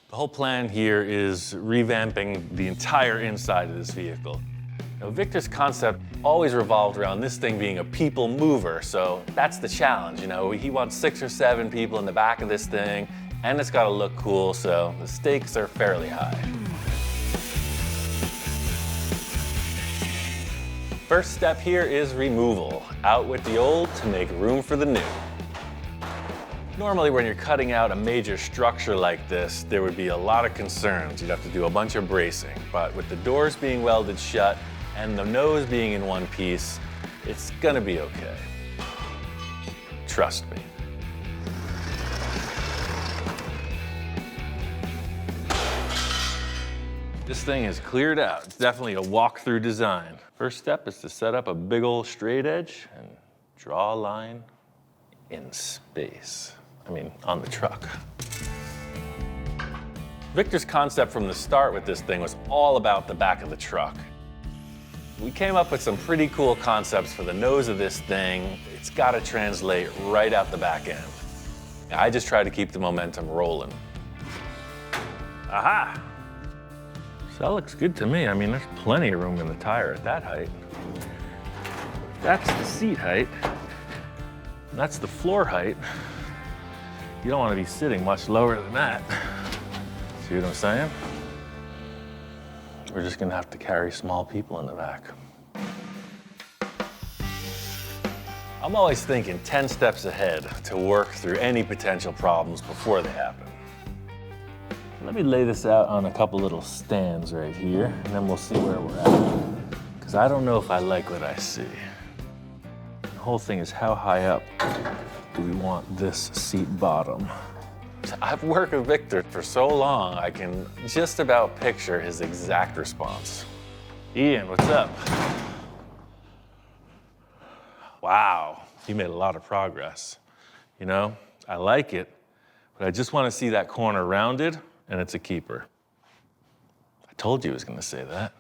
The whole plan here is revamping the entire inside of this vehicle. Now, Victor's concept always revolved around this thing being a people mover, so that's the challenge, you know. He wants 6 or 7 people in the back of this thing, and it's gotta look cool, so the stakes are fairly high. First step here is removal. Out with the old to make room for the new. Normally when you're cutting out a major structure like this, there would be a lot of concerns. You'd have to do a bunch of bracing, but with the doors being welded shut and the nose being in one piece, it's gonna be okay. Trust me. This thing is cleared out. It's definitely a walk-through design. First step is to set up a big old straight edge and draw a line in space. I mean, on the truck. Victor's concept from the start with this thing was all about the back of the truck. We came up with some pretty cool concepts for the nose of this thing. It's gotta translate right out the back end. I just try to keep the momentum rolling. Aha! So that looks good to me. I mean, there's plenty of room in the tire at that height. That's the seat height. That's the floor height. You don't want to be sitting much lower than that. See what I'm saying? We're just gonna have to carry small people in the back. I'm always thinking 10 steps ahead to work through any potential problems before they happen. Let me lay this out on a couple little stands right here, and then we'll see where we're at. Because I don't know if I like what I see. The whole thing is, how high up do we want this seat bottom? I've worked with Victor for so long, I can just about picture his exact response. Ian, what's up? Wow, he made a lot of progress. You know, I like it, but I just want to see that corner rounded, and it's a keeper. I told you he was going to say that.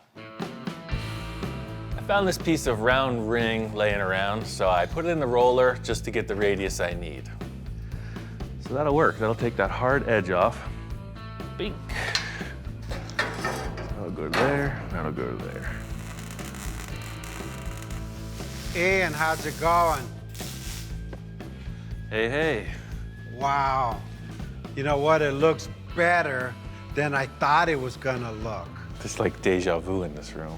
I found this piece of round ring laying around, so I put it in the roller just to get the radius I need. So that'll work. That'll take that hard edge off. Bink. That'll go to there, that'll go to there. Ian, how's it going? Hey, hey. Wow. You know what? It looks better than I thought it was gonna look. It's like deja vu in this room.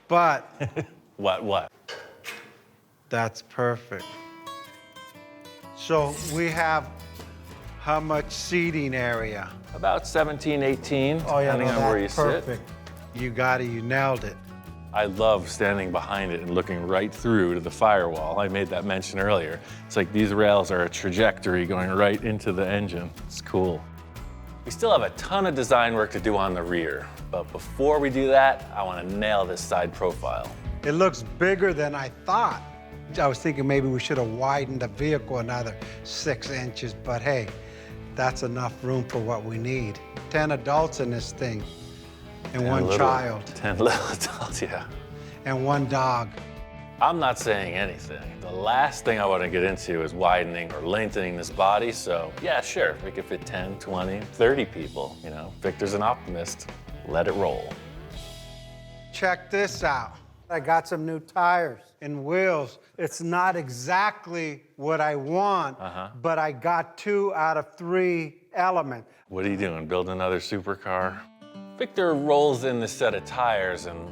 But What? that's perfect. So we have how much seating area? About 17, 18, depending on where you perfect. You got it, you nailed it. I love standing behind it and looking right through to the firewall. I made that mention earlier. It's like these rails are a trajectory going right into the engine. It's cool. We still have a ton of design work to do on the rear, but before we do that, I want to nail this side profile. It looks bigger than I thought. I was thinking maybe we should have widened the vehicle another 6 inches, but hey, that's enough room for what we need. 10 adults in this thing, and 1 child. 10 little adults, yeah. And 1 dog. I'm not saying anything. The last thing I want to get into is widening or lengthening this body, so yeah, sure, we could fit 10, 20, 30 people, you know. Victor's an optimist. Let it roll. Check this out. I got some new tires and wheels. It's not exactly what I want, but I got 2 out of 3 elements. What are you doing, building another supercar? Victor rolls in this set of tires, and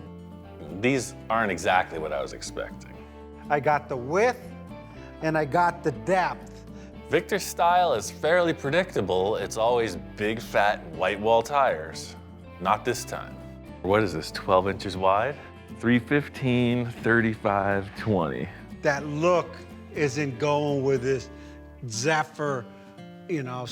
these aren't exactly what I was expecting. I got the width and I got the depth. Victor's style is fairly predictable. It's always big, fat, white wall tires. Not this time. What is this, 12 inches wide? 315, 35, 20. That look isn't going with this Zephyr, you know,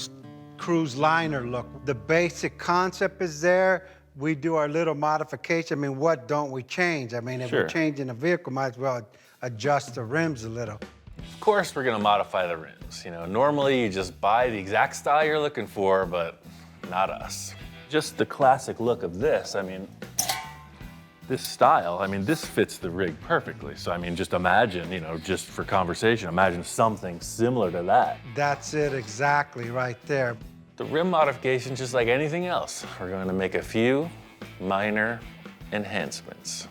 cruise liner look. The basic concept is there. We do our little modification. I mean, what don't we change? I mean, if we're changing the vehicle, might as well adjust the rims a little. Of course, we're gonna modify the rims. You know, normally you just buy the exact style you're looking for, but not us. Just the classic look of this, I mean, this style, I mean, this fits the rig perfectly. So, I mean, just imagine, you know, just for conversation, imagine something similar to that. That's it exactly right there. The rim modification, just like anything else, we're going to make a few minor enhancements.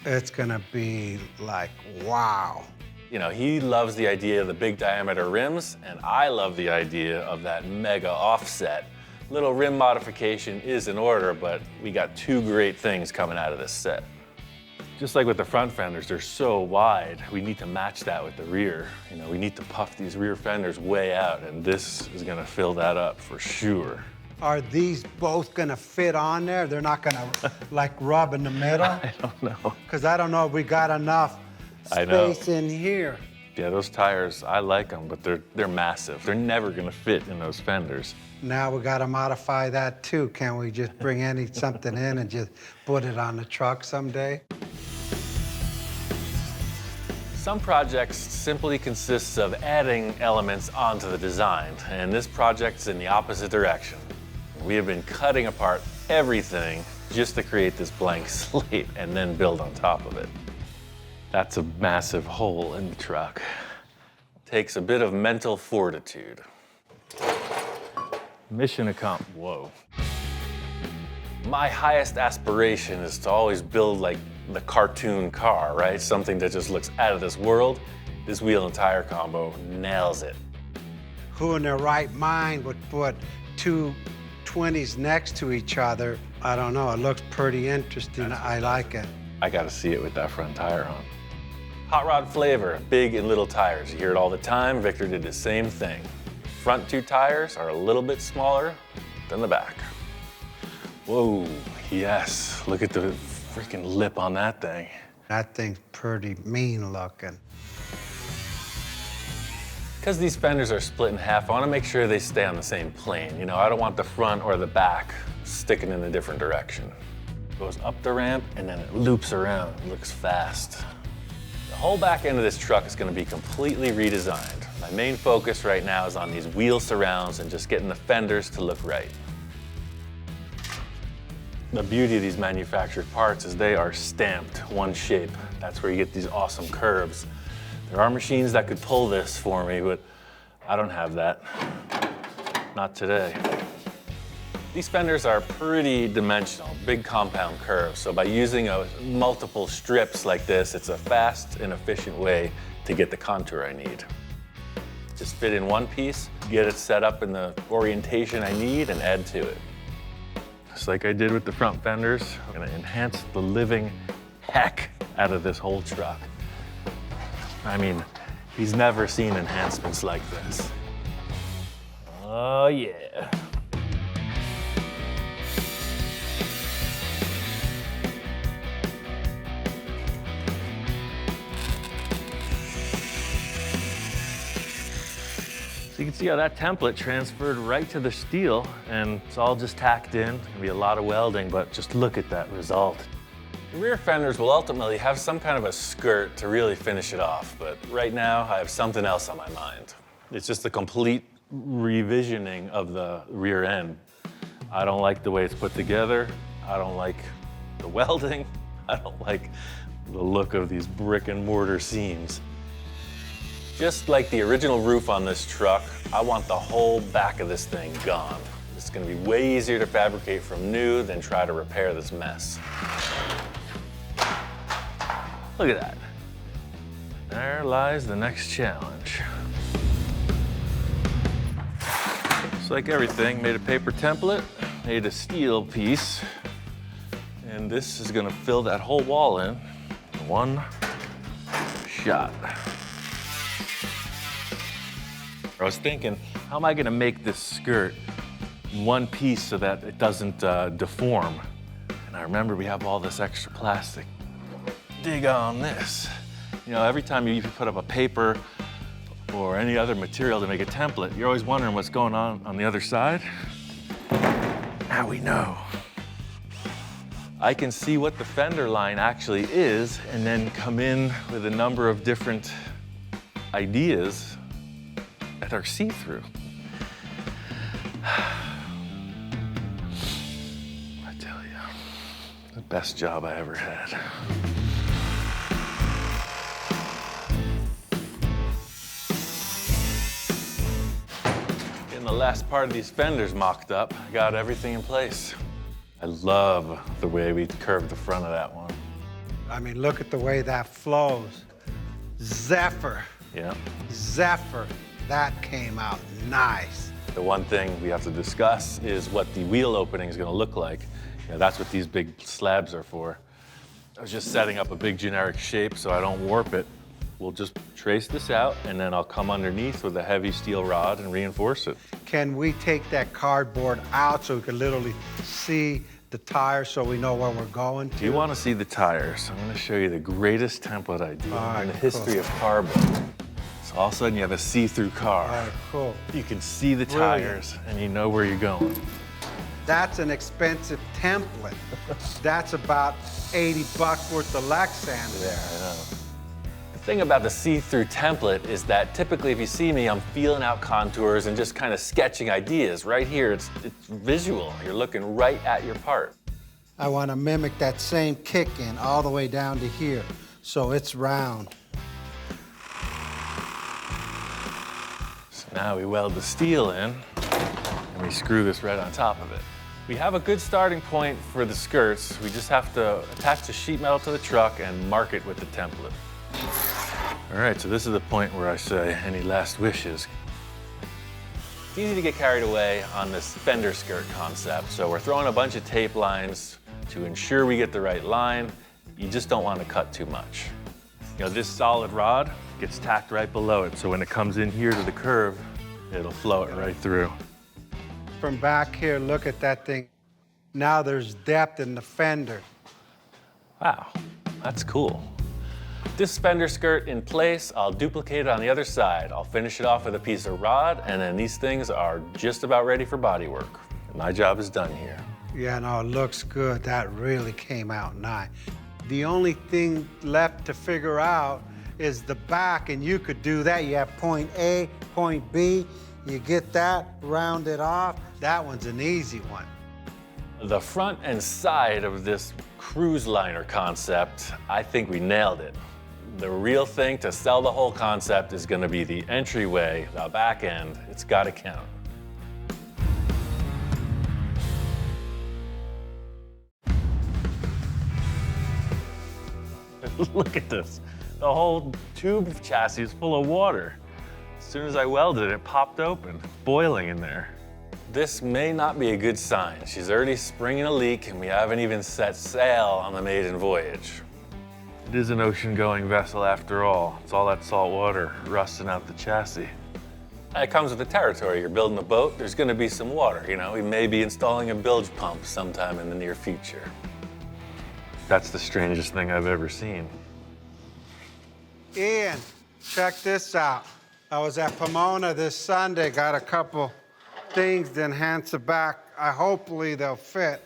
It's gonna be like, wow. You know, he loves the idea of the big diameter rims, and I love the idea of that mega offset. Little rim modification is in order, but we got two great things coming out of this set. Just like with the front fenders, they're so wide, we need to match that with the rear. You know, we need to puff these rear fenders way out, and this is gonna fill that up for sure. Are these both gonna fit on there? They're not gonna like rub in the middle? I don't know. Because I don't know if we got enough I know. space in here. Yeah, those tires, I like them, but they're massive. They're never gonna fit in those fenders. Now we gotta modify that too. Can we just bring something in and just put it on the truck someday? Some projects simply consists of adding elements onto the design, and this project's in the opposite direction. We have been cutting apart everything just to create this blank slate and then build on top of it. That's a massive hole in the truck. Takes a bit of mental fortitude. Mission accomplished. Whoa. My highest aspiration is to always build like the cartoon car, right? Something that just looks out of this world. This wheel and tire combo nails it. Who in their right mind would put two 20s next to each other? I don't know, it looks pretty interesting. I like it. I gotta see it with that front tire on. Hot rod flavor, big and little tires. You hear it all the time. Victor did the same thing. Front two tires are a little bit smaller than the back. Whoa, yes. Look at the freaking lip on that thing. That thing's pretty mean looking. Because these fenders are split in half, I want to make sure they stay on the same plane. You know, I don't want the front or the back sticking in a different direction. It goes up the ramp and then it loops around. It looks fast. The whole back end of this truck is going to be completely redesigned. My main focus right now is on these wheel surrounds and just getting the fenders to look right. The beauty of these manufactured parts is they are stamped one shape. That's where you get these awesome curves. There are machines that could pull this for me, but I don't have that. Not today. These fenders are pretty dimensional, big compound curves. So by using multiple strips like this, it's a fast and efficient way to get the contour I need. Just fit in one piece, get it set up in the orientation I need, and add to it. Just like I did with the front fenders, I'm gonna enhance the living heck out of this whole truck. I mean, he's never seen enhancements like this. Oh yeah. So you can see how that template transferred right to the steel, and it's all just tacked in. It's gonna be a lot of welding, but just look at that result. The rear fenders will ultimately have some kind of a skirt to really finish it off, but right now I have something else on my mind. It's just a complete revisioning of the rear end. I don't like the way it's put together. I don't like the welding. I don't like the look of these brick and mortar seams. Just like the original roof on this truck, I want the whole back of this thing gone. It's gonna be way easier to fabricate from new than try to repair this mess. Look at that. There lies the next challenge. Just like everything, made a paper template, made a steel piece, and this is gonna fill that whole wall in one shot. I was thinking, how am I gonna make this skirt in one piece so that it doesn't deform? And I remember we have all this extra plastic. Dig on this. You know, every time you put up a paper or any other material to make a template, you're always wondering what's going on the other side. Now we know. I can see what the fender line actually is and then come in with a number of different ideas that are see-through. I tell you, the best job I ever had. Getting a the last part of these fenders mocked up. I got everything in place. I love the way we curved the front of that one. I mean, look at the way that flows. Zephyr. Yeah. Zephyr. That came out nice. The one thing we have to discuss is what the wheel opening is going to look like. You know, that's what these big slabs are for. I was just setting up a big generic shape so I don't warp it. We'll just trace this out, and then I'll come underneath with a heavy steel rod and reinforce it. Can we take that cardboard out so we can literally see the tires so we know where we're going to? Do you want to see the tires? I'm going to show you the greatest template I do in the history of carbon. So all of a sudden you have a see-through car. All right, cool. You can see the tires and you know where you're going. That's an expensive template. That's about 80 bucks worth of Lexan there. I know. The thing about the see-through template is that typically if you see me, I'm feeling out contours and just kind of sketching ideas. Right here, it's visual. You're looking right at your part. I want to mimic that same kick in all the way down to here, so it's round. So now we weld the steel in and we screw this right on top of it. We have a good starting point for the skirts. We just have to attach the sheet metal to the truck and mark it with the template. All right, so this is the point where I say, any last wishes? It's easy to get carried away on this fender skirt concept, so we're throwing a bunch of tape lines to ensure we get the right line. You just don't want to cut too much. You know, this solid rod gets tacked right below it, so when it comes in here to the curve, it'll flow it right through. From back here, look at that thing. Now there's depth in the fender. Wow, that's cool. This fender skirt in place, I'll duplicate it on the other side. I'll finish it off with a piece of rod, and then these things are just about ready for bodywork. My job is done here. Yeah, no, it looks good. That really came out nice. The only thing left to figure out is the back, and you could do that. You have point A, point B. You get that, round it off. That one's an easy one. The front and side of this cruise liner concept, I think we nailed it. The real thing to sell the whole concept is gonna be the entryway, the back end. It's gotta count. Look at this. The whole tube chassis is full of water. As soon as I welded it, it popped open, boiling in there. This may not be a good sign. She's already springing a leak and we haven't even set sail on the maiden voyage. It is an ocean-going vessel after all. It's all that salt water rusting out the chassis. It comes with the territory. You're building a boat, there's gonna be some water, you know? We may be installing a bilge pump sometime in the near future. That's the strangest thing I've ever seen. Ian, check this out. I was at Pomona this Sunday, got a couple things to enhance the back. Hopefully they'll fit.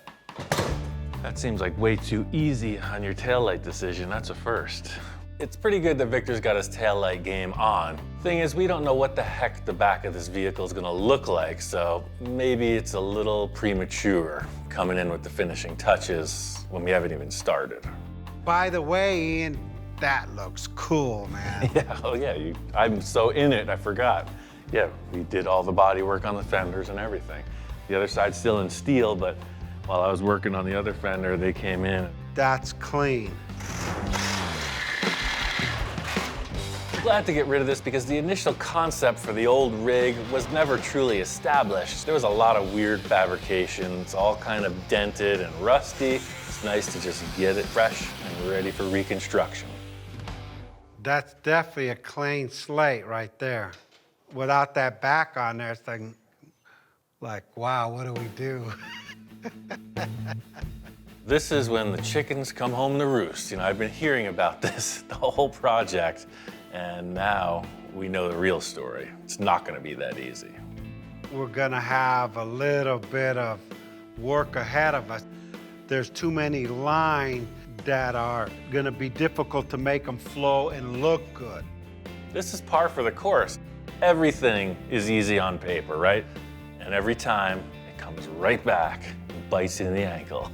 That seems like way too easy on your taillight decision. That's a first. It's pretty good that Victor's got his taillight game on. Thing is, we don't know what the heck the back of this vehicle is gonna look like, so maybe it's a little premature coming in with the finishing touches when we haven't even started. By the way, Ian, that looks cool, man. Yeah, oh yeah, I'm so in it, I forgot. Yeah, we did all the body work on the fenders and everything. The other side's still in steel, but while I was working on the other fender, they came in. That's clean. Glad to get rid of this because the initial concept for the old rig was never truly established. There was a lot of weird fabrication. It's all kind of dented and rusty. It's nice to just get it fresh and ready for reconstruction. That's definitely a clean slate right there. Without that back on there, it's like, wow, what do we do? This is when the chickens come home to roost. You know, I've been hearing about this, the whole project, and now we know the real story. It's not gonna be that easy. We're gonna have a little bit of work ahead of us. There's too many lines that are gonna be difficult to make them flow and look good. This is par for the course. Everything is easy on paper, right? And every time it comes right back and bites you in the ankle.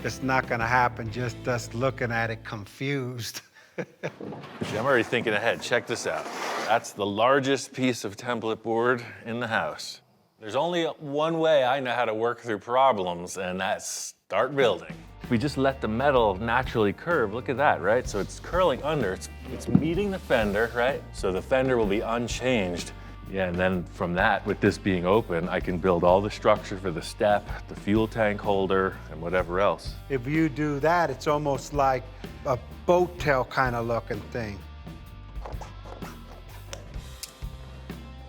It's not gonna happen just us looking at it confused. I'm already thinking ahead. Check this out. That's the largest piece of template board in the house. There's only one way I know how to work through problems, and that's start building. We just let the metal naturally curve. Look at that, right? So it's curling under, it's meeting the fender, right? So the fender will be unchanged. Yeah, and then from that, with this being open, I can build all the structure for the step, the fuel tank holder, and whatever else. If you do that, it's almost like a boat tail kind of looking thing.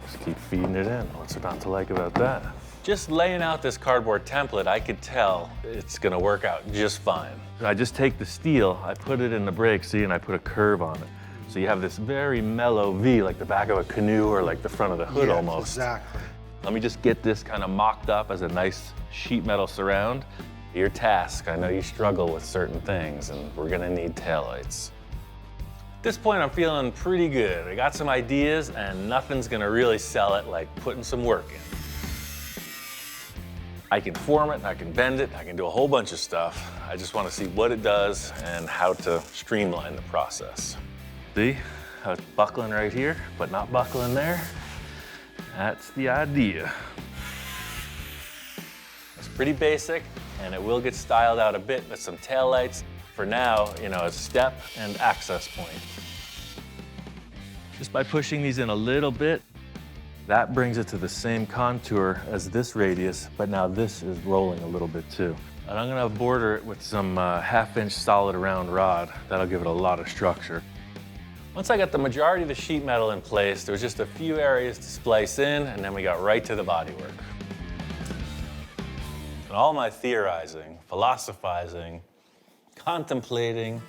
Just keep feeding it in. What's there not to like about that? Just laying out this cardboard template, I could tell it's gonna work out just fine. I just take the steel, I put it in the brake, see, and I put a curve on it. So you have this very mellow V, like the back of a canoe or like the front of the hood almost. Exactly. Let me just get this kind of mocked up as a nice sheet metal surround. Your task, I know you struggle with certain things, and we're gonna need taillights. At this point, I'm feeling pretty good. I got some ideas, and nothing's gonna really sell it like putting some work in. I can form it, I can bend it, I can do a whole bunch of stuff. I just wanna see what it does and how to streamline the process. See how it's buckling right here, but not buckling there? That's the idea. It's pretty basic, and it will get styled out a bit with some taillights. For now, you know, a step and access point. Just by pushing these in a little bit, that brings it to the same contour as this radius, but now this is rolling a little bit too. And I'm gonna border it with some 1/2-inch solid round rod. That'll give it a lot of structure. Once I got the majority of the sheet metal in place, there was just a few areas to splice in, and then we got right to the bodywork. And all my theorizing, philosophizing, contemplating,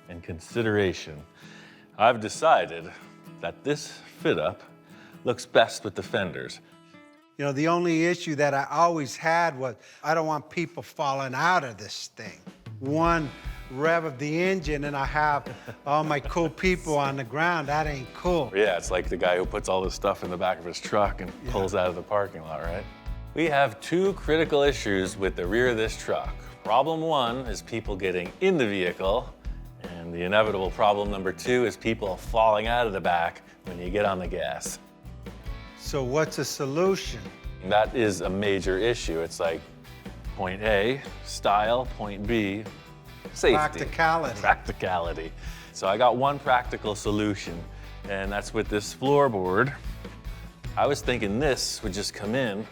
and consideration, I've decided that this fit-up looks best with the fenders. You know, the only issue that I always had was I don't want people falling out of this thing. One rev of the engine and I have all my cool people on the ground. That ain't cool. Yeah, it's like the guy who puts all this stuff in the back of his truck and pulls out of the parking lot, right? We have two critical issues with the rear of this truck. Problem one is people getting in the vehicle, and the inevitable problem number two is people falling out of the back when you get on the gas. So what's the solution? That is a major issue. It's like point A, style, point B, safety. Practicality. Practicality. So I got one practical solution, and that's with this floorboard. I was thinking this would just come in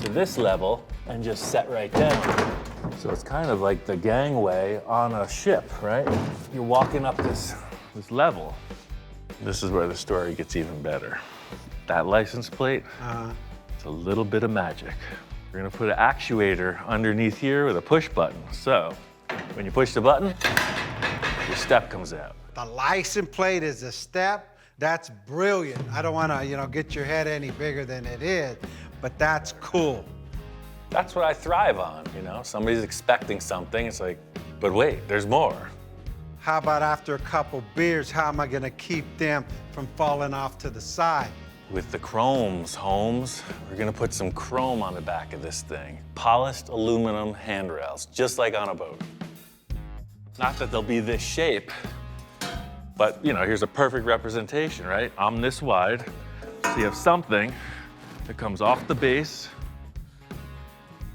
to this level and just set right down. So it's kind of like the gangway on a ship, right? You're walking up this level. This is where the story gets even better. That license plate, it's a little bit of magic. We're gonna put an actuator underneath here with a push button. So when you push the button, your step comes out. The license plate is a step. That's brilliant. I don't wanna, get your head any bigger than it is, but that's cool. That's what I thrive on, Somebody's expecting something, it's like, but wait, there's more. How about after a couple beers, how am I gonna keep them from falling off to the side? With the chromes, Holmes, we're gonna put some chrome on the back of this thing. Polished aluminum handrails, just like on a boat. Not that they'll be this shape, but here's a perfect representation, right? I'm this wide, so you have something that comes off the base,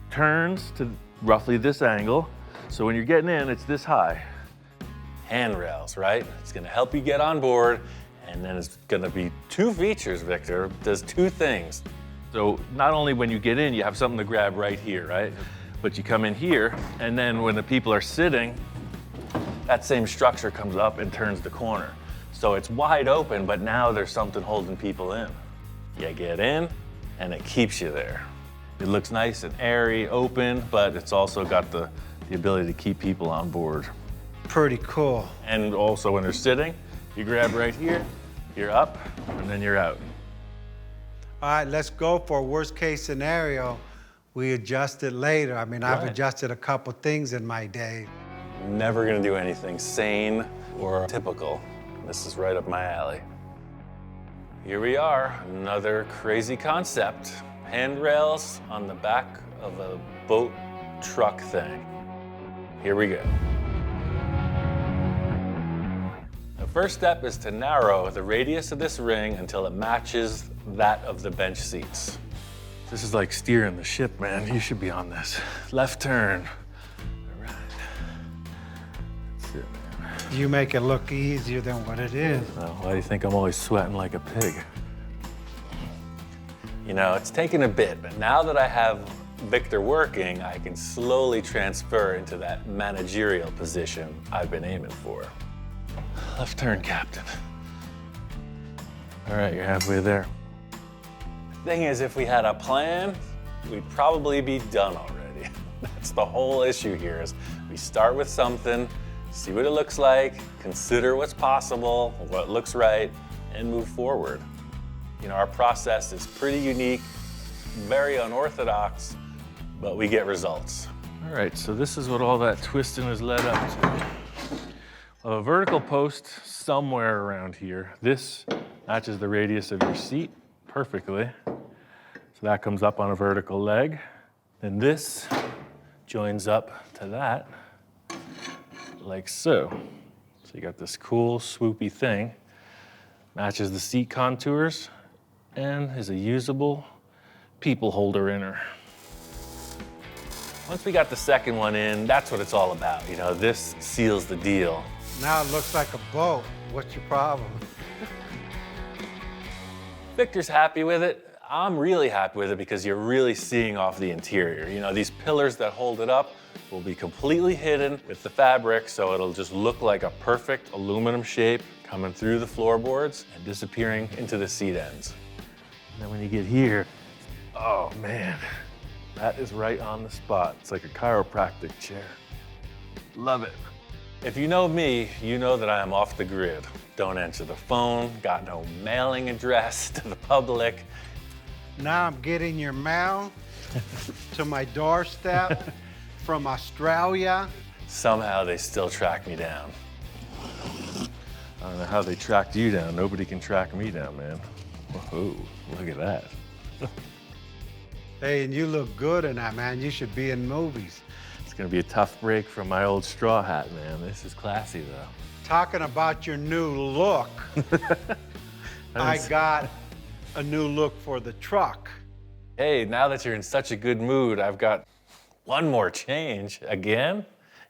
turns to roughly this angle, so when you're getting in, it's this high. Handrails, right? It's gonna help you get on board, and then it's gonna be two features, Victor. It does two things. So not only when you get in, you have something to grab right here, right? But you come in here, and then when the people are sitting, that same structure comes up and turns the corner. So it's wide open, but now there's something holding people in. You get in, and it keeps you there. It looks nice and airy, open, but it's also got the ability to keep people on board. Pretty cool. And also when they're sitting, you grab right here, you're up, and then you're out. All right, let's go for a worst case scenario. We adjust it later. I've Right. adjusted a couple things in my day. Never gonna do anything sane or typical. This is right up my alley. Here we are, another crazy concept. Handrails on the back of a boat truck thing. Here we go. First step is to narrow the radius of this ring until it matches that of the bench seats. This is like steering the ship, man. You should be on this. Left turn. All right. That's it, man. You make it look easier than what it is. Well, why do you think I'm always sweating like a pig? You know, it's taken a bit, but now that I have Victor working, I can slowly transfer into that managerial position I've been aiming for. Left turn, Captain. All right, you're halfway there. Thing is, if we had a plan, we'd probably be done already. That's the whole issue here is we start with something, see what it looks like, consider what's possible, what looks right, and move forward. You know, our process is pretty unique, very unorthodox, but we get results. All right, so this is what all that twisting has led up to. A vertical post somewhere around here. This matches the radius of your seat perfectly. So that comes up on a vertical leg. Then this joins up to that, like so. So you got this cool swoopy thing, matches the seat contours, and is a usable people holder inner. Once we got the second one in, that's what it's all about. You know, this seals the deal. Now it looks like a boat. What's your problem? Victor's happy with it. I'm really happy with it because you're really seeing off the interior. You know, these pillars that hold it up will be completely hidden with the fabric, so it'll just look like a perfect aluminum shape coming through the floorboards and disappearing into the seat ends. And then when you get here, oh man, that is right on the spot. It's like a chiropractic chair. Love it. If you know me, you know that I am off the grid. Don't answer the phone, got no mailing address to the public. Now I'm getting your mail to my doorstep from Australia. Somehow they still track me down. I don't know how they tracked you down. Nobody can track me down, man. Whoa, look at that. Hey, and you look good in that, man. You should be in movies. It's gonna be a tough break from my old straw hat, man. This is classy, though. Talking about your new look, I got a new look for the truck. Hey, now that you're in such a good mood, I've got one more change. Again?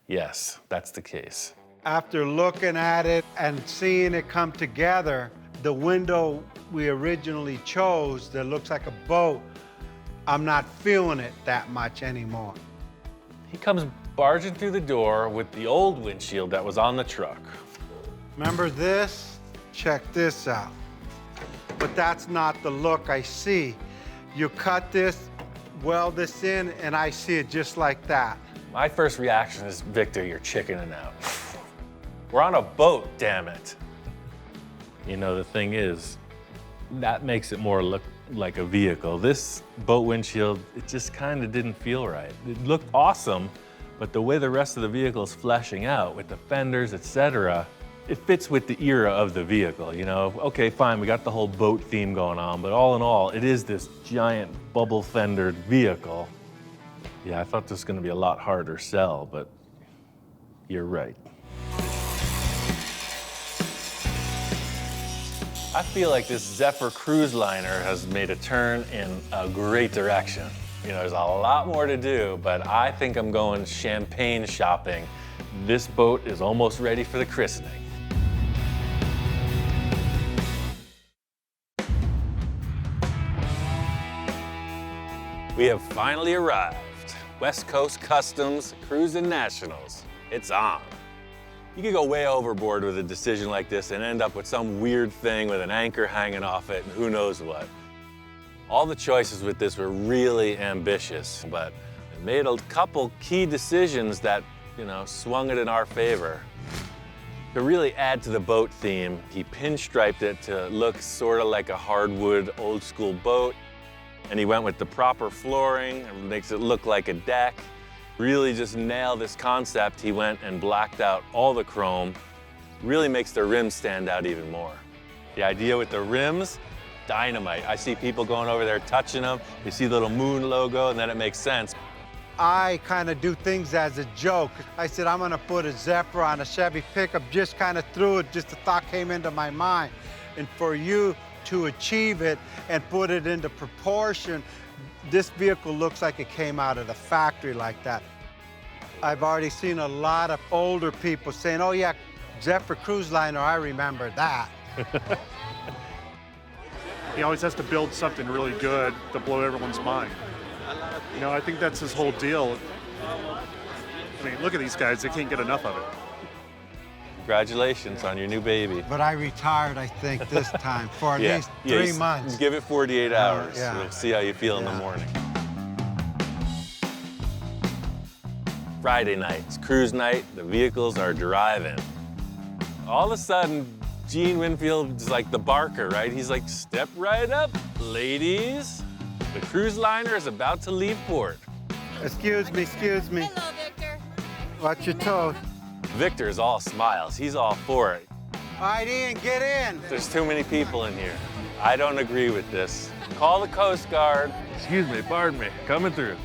Yes, that's the case. After looking at it and seeing it come together, the window we originally chose that looks like a boat, I'm not feeling it that much anymore. He comes barging through the door with the old windshield that was on the truck. Remember this? Check this out. But that's not the look I see. You cut this, weld this in, and I see it just like that. My first reaction is, Victor, you're chickening out. We're on a boat, damn it. You know, the thing is, that makes it more look like a vehicle. This boat windshield, it just kind of didn't feel right. It looked awesome, but the way the rest of the vehicle is fleshing out with the fenders, etc., it fits with the era of the vehicle, you know? Okay, fine, we got the whole boat theme going on, but all in all, it is this giant bubble-fendered vehicle. Yeah, I thought this was gonna be a lot harder sell, but you're right. I feel like this Zephyr cruise liner has made a turn in a great direction. You know, there's a lot more to do, but I think I'm going champagne shopping. This boat is almost ready for the christening. We have finally arrived. West Coast Customs Cruising Nationals. It's on. You could go way overboard with a decision like this and end up with some weird thing with an anchor hanging off it and who knows what. All the choices with this were really ambitious, but we made a couple key decisions that, you know, swung it in our favor. To really add to the boat theme, he pinstriped it to look sort of like a hardwood old school boat. And he went with the proper flooring, and makes it look like a deck. Really just nailed this concept. He went and blacked out all the chrome. Really makes the rims stand out even more. The idea with the rims, dynamite. I see people going over there touching them. You see the little moon logo, and then it makes sense. I kind of do things as a joke. I said, I'm gonna put a Zephyr on a Chevy pickup, just kind of threw it, just a thought came into my mind. And for you to achieve it and put it into proportion, this vehicle looks like it came out of the factory like that. I've already seen a lot of older people saying, oh yeah, Zephyr cruise liner, I remember that. He always has to build something really good to blow everyone's mind. You know, I think that's his whole deal. I mean, look at these guys, they can't get enough of it. Congratulations on your new baby. But I retired, I think, this time for at least 3 months. Give it 48 hours. yeah. We'll see how you feel in the morning. Friday night, it's cruise night. The vehicles are driving. All of a sudden, Gene Winfield is like the barker, right? He's like, step right up, ladies. The cruise liner is about to leave port. Excuse me, excuse me. Hello, Victor. Watch your toes. Victor is all smiles. He's all for it. All right, Ian, get in. There's too many people in here. I don't agree with this. Call the Coast Guard. Excuse me, pardon me, coming through.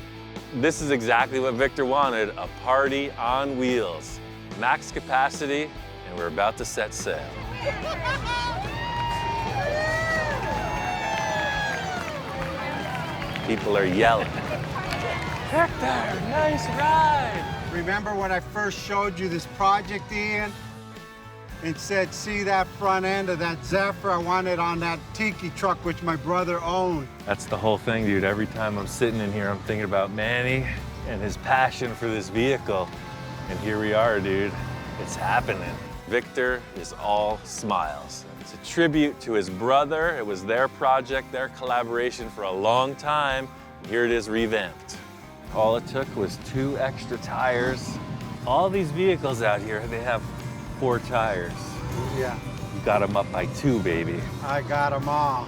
This is exactly what Victor wanted, a party on wheels. Max capacity, and we're about to set sail. People are yelling. Victor, nice ride. Remember when I first showed you this project, Ian? And said, see that front end of that Zephyr? I want it on that Tiki truck, which my brother owned. That's the whole thing, dude. Every time I'm sitting in here, I'm thinking about Manny and his passion for this vehicle. And here we are, dude. It's happening. Victor is all smiles. It's a tribute to his brother. It was their project, their collaboration for a long time. Here it is revamped. All it took was 2 extra tires. All these vehicles out here, they have 4 tires. Yeah, You got them up by 2, baby. I got them all.